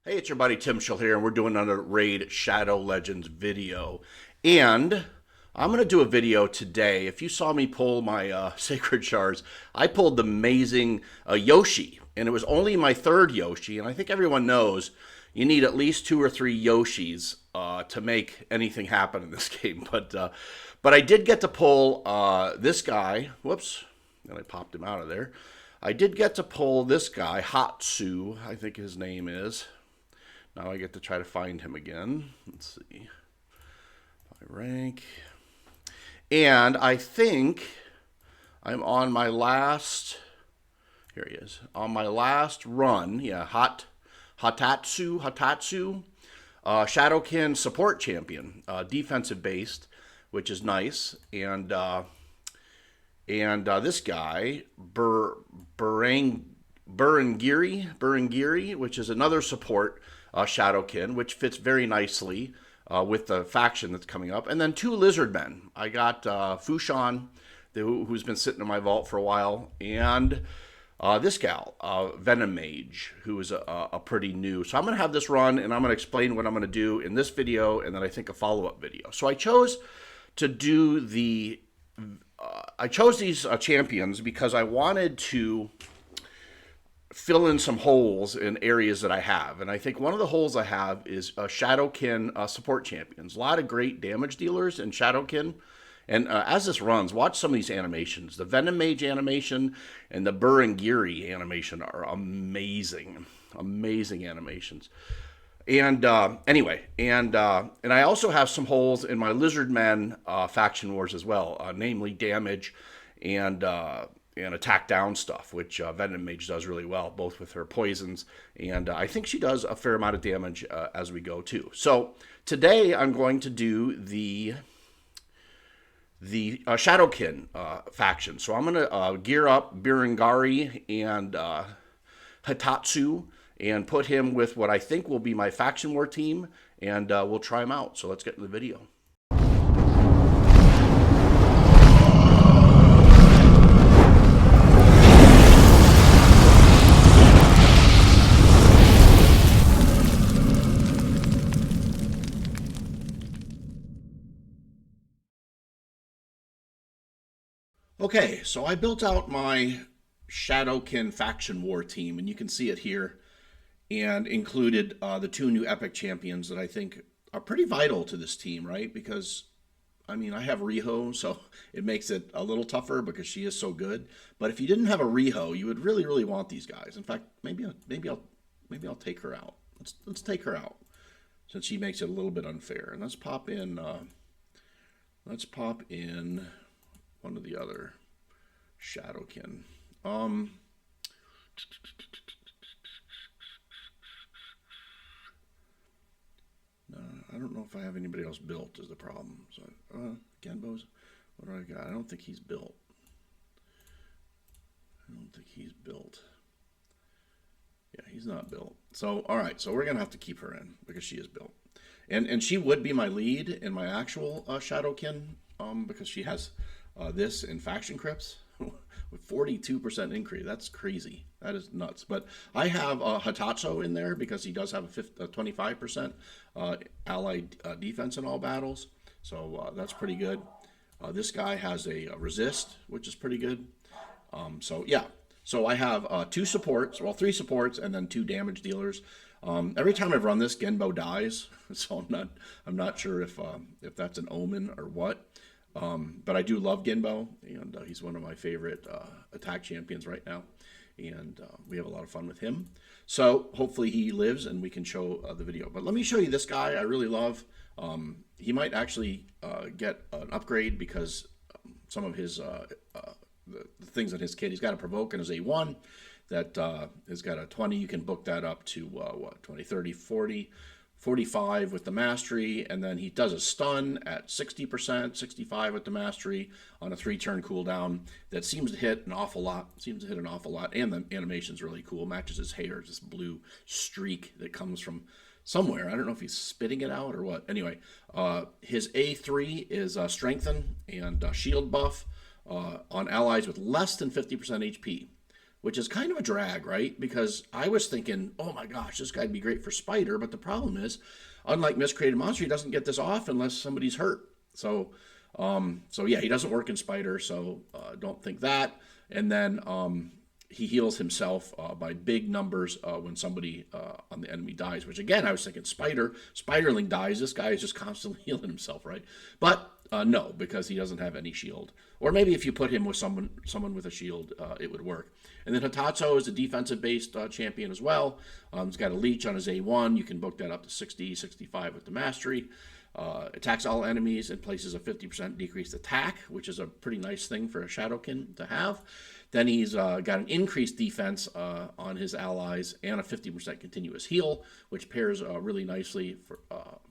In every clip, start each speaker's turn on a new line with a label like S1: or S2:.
S1: Hey, it's your buddy Tim Schill here, and we're doing another Raid Shadow Legends video. And I'm going to do a video today. If you saw me pull my Sacred Shards, I pulled the amazing Yoshi, and it was only my third Yoshi, and I think everyone knows you need at least 2 or 3 Yoshis to make anything happen in this game. But I did get to pull this guy. Whoops, and I popped him out of there. I did get to pull this guy, Hatsu, I think his name is. Now I get to try to find him again. Let's see. My rank. And I think I'm on my last, here he is, on my last run. Yeah, Hatatsu, Shadowkin support champion, defensive based, which is nice. And this guy, Burengiri, which is another support Shadowkin, which fits very nicely with the faction that's coming up. And then 2 lizard men. I got Fushan, who's been sitting in my vault for a while, and this gal, Venom Mage, who is a pretty new. So I'm going to have this run, and I'm going to explain what I'm going to do in this video, and then I think a follow-up video. So I chose to do the... I chose these champions because I wanted to fill in some holes in areas that I have. And I think one of the holes I have is Shadowkin support champions. A lot of great damage dealers in Shadowkin. And as this runs, watch some of these animations. The Venom Mage animation and the Burengiri animation are amazing. Amazing animations. And anyway, and I also have some holes in my Lizard Men faction wars as well, namely damage and attack down stuff, which Venom Mage does really well, both with her poisons, and I think she does a fair amount of damage as we go too. So today I'm going to do the Shadowkin faction. So I'm going to gear up Birengari and Hatatsu and put him with what I think will be my faction war team, and we'll try him out. So let's get in the video. Okay, so I built out my Shadowkin faction war team, and you can see it here, and included the 2 new epic champions that I think are pretty vital to this team, right? Because, I mean, I have Riho, so it makes it a little tougher because she is so good. But if you didn't have a Riho, you would really, really want these guys. In fact, maybe I'll take her out. Let's take her out, since she makes it a little bit unfair. And let's pop in one of the other Shadowkin. I don't know if I have anybody else built is the problem. So Genbo's, what do I got? I don't think he's built. Yeah, he's not built. So all right, so we're gonna have to keep her in because she is built, and she would be my lead in my actual Shadowkin because she has this in faction crypts with 42% increase. That's crazy. That is nuts. But I have Hatatsu in there because he does have a 25% allied defense in all battles. So that's pretty good. This guy has a resist, which is pretty good. So yeah. So I have 2 supports, well, 3 supports, and then 2 damage dealers. Every time I've run this, Genbo dies. So I'm not sure if that's an omen or what. But I do love Genbo, and he's one of my favorite attack champions right now, and we have a lot of fun with him. So hopefully he lives and we can show the video. But let me show you this guy I really love. He might actually get an upgrade because some of his the things in his kit. He's got a provoke and his A1 that has got a 20. You can book that up to what, 20, 30, 40. 45 with the mastery, and then he does a stun at 60%, 65 with the mastery on a 3-turn cooldown that seems to hit an awful lot. And the animation's really cool. Matches his hair, this blue streak that comes from somewhere. I don't know if he's spitting it out or what. Anyway, his A3 is strengthen and shield buff on allies with less than 50% HP, which is kind of a drag, right? Because I was thinking, oh my gosh, this guy'd be great for Spider, but the problem is, unlike Miscreated Monster, he doesn't get this off unless somebody's hurt. So yeah, he doesn't work in Spider, so don't think that. And then he heals himself by big numbers when somebody on the enemy dies. Which again, I was thinking Spiderling dies. This guy is just constantly healing himself, right? But no, because he doesn't have any shield. Or maybe if you put him with someone with a shield, it would work. And then Hatatsu is a defensive-based champion as well. He's got a leech on his A1. You can book that up to 60, 65 with the mastery. Attacks all enemies and places a 50% decreased attack, which is a pretty nice thing for a Shadowkin to have. Then he's got an increased defense on his allies and a 50% continuous heal, which pairs really nicely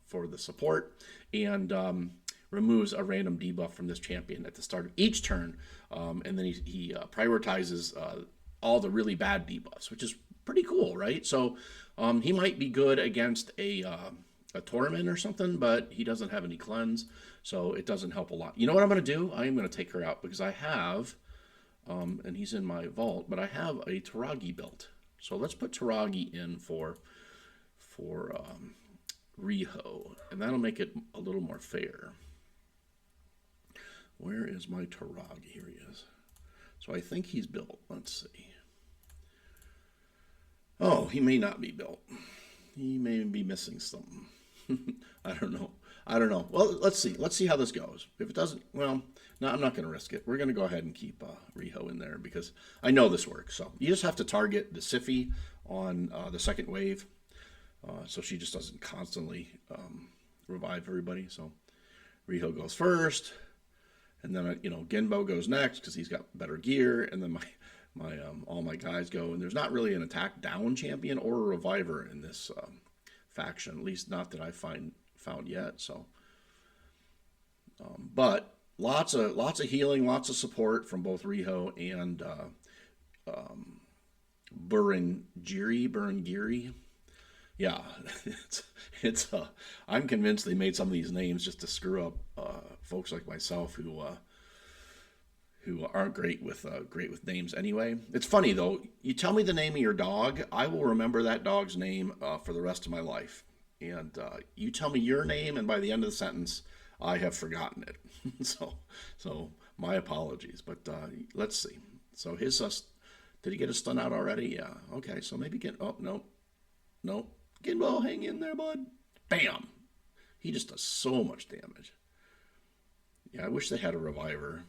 S1: for the support, and removes a random debuff from this champion at the start of each turn. And then he prioritizes all the really bad debuffs, which is pretty cool, right? So he might be good against a Torment or something, but he doesn't have any cleanse, so it doesn't help a lot. You know what I'm going to do? I am going to take her out because I have, and he's in my vault, but I have a Taragi built. So let's put Taragi in for Riho, and that'll make it a little more fair. Where is my Taragi? Here he is. So I think he's built. Let's see. Oh, he may not be built. He may be missing something. I don't know. Well, let's see. Let's see how this goes. If it doesn't, well, no, I'm not going to risk it. We're going to go ahead and keep Riho in there because I know this works. So you just have to target the Siphi on the second wave, so she just doesn't constantly revive everybody. So Riho goes first, and then Genbo goes next because he's got better gear, and then all my guys go. And there's not really an attack down champion or a reviver in this faction, at least not that I found yet. So, but lots of healing, lots of support from both Riho and Burengiri. Yeah, it's I'm convinced they made some of these names just to screw up folks like myself who aren't great with names anyway. It's funny though. You tell me the name of your dog, I will remember that dog's name for the rest of my life. And you tell me your name, and by the end of the sentence, I have forgotten it. so my apologies. But let's see. So his did he get a stun out already? Yeah. Okay. So maybe no. Ginbo, hang in there, bud. Bam. He just does so much damage. Yeah, I wish they had a reviver.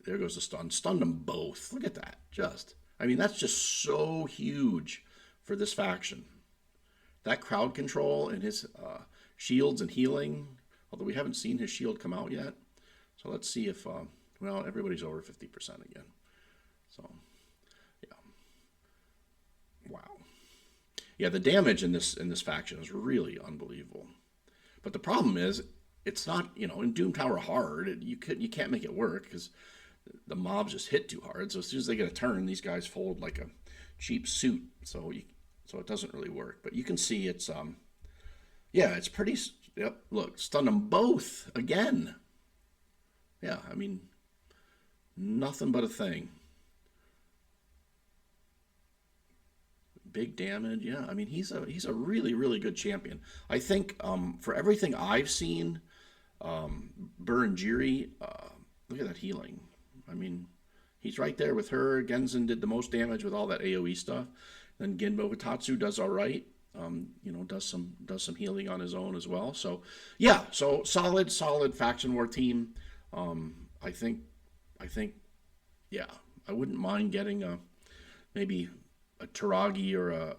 S1: There goes the stun. Stunned them both. Look at that. That's just so huge for this faction. That crowd control and his shields and healing, although we haven't seen his shield come out yet. So let's see if, everybody's over 50% again. So, yeah. Wow. Yeah, the damage in this faction is really unbelievable. But the problem is, it's not, in Doom Tower hard, you can't make it work because the mobs just hit too hard. So as soon as they get a turn, these guys fold like a cheap suit. So it doesn't really work. But you can see it's it's pretty. Yep, look, stun them both again. Yeah, nothing but a thing. Big damage. Yeah, he's a really, really good champion. I think for everything I've seen, Burengiri, look at that healing. He's right there with her. Genzen did the most damage with all that AoE stuff. Then Genbo Hitatsu does all right. Does some healing on his own as well. So yeah, so solid faction war team. I think yeah, I wouldn't mind getting maybe a Taragi or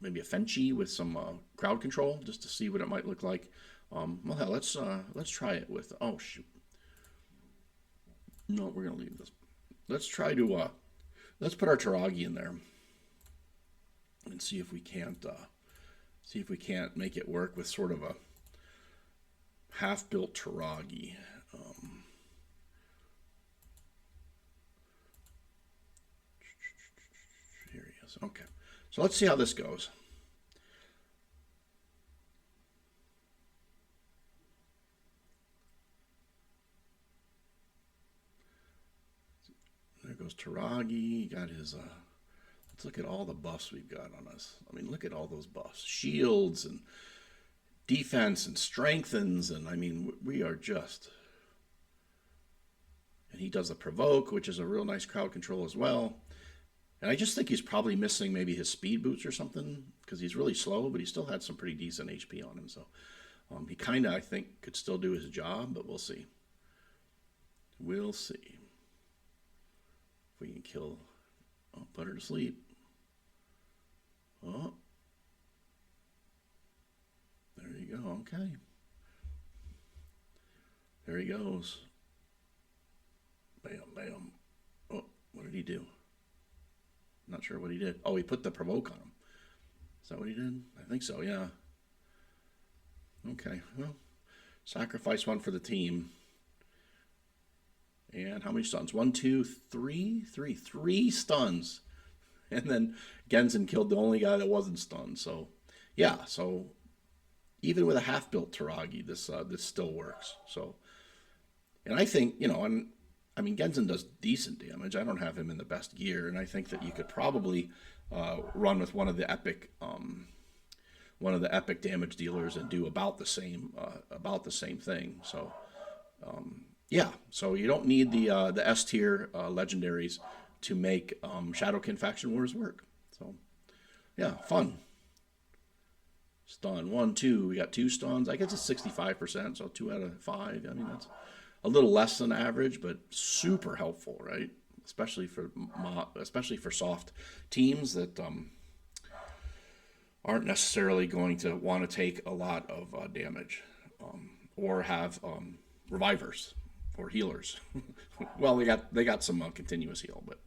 S1: maybe a Fenchi with some crowd control just to see what it might look like. Well, hell, let's try it with. Oh shoot. No, we're gonna leave this. Let's try to let's put our Taragi in there and see if we can't make it work with sort of a half-built Taragi. Here he is. Okay, so let's see how this goes. goes Taragi. Got his, let's look at all the buffs we've got on us. I mean, look at all those buffs. Shields and defense and strengthens. And I mean, we are just... And he does the provoke, which is a real nice crowd control as well. And I just think he's probably missing maybe his speed boots or something, because he's really slow, but he still had some pretty decent HP on him. So he kind of, I think, could still do his job, but we'll see. We'll see if we can kill. Oh, put her to sleep. Oh, there you go. Okay, there he goes. Bam, bam. Oh, what did he do? Not sure what he did. Oh, he put the provoke on him. Is that what he did? I think so, yeah. Okay, well, sacrifice one for the team. And how many stuns? 1, 2, 3? 3 stuns. And then Genzen killed the only guy that wasn't stunned. So, yeah, so even with a half-built Taragi, this still works. So, and I think, you know, I mean, Genzen does decent damage. I don't have him in the best gear, and I think that you could probably run with one of the epic damage dealers and do about the same thing. So, yeah. So you don't need the S tier legendaries to make Shadowkin Faction Wars work. So, yeah, fun. Stun 1, 2. We got 2 stuns. I guess it's 65%, so 2 out of 5. I mean, that's a little less than average, but super helpful, right? Especially for soft teams that aren't necessarily going to want to take a lot of damage or have revivers or healers. Well, they got some continuous heal, but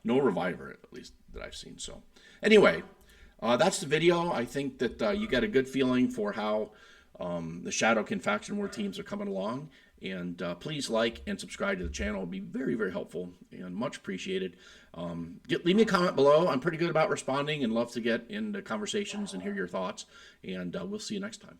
S1: no reviver, at least that I've seen. So anyway, that's the video. I think that you get a good feeling for how the Shadowkin Faction War teams are coming along. And please like and subscribe to the channel. It would be very, very helpful and much appreciated. Leave me a comment below. I'm pretty good about responding and love to get into conversations and hear your thoughts. And we'll see you next time.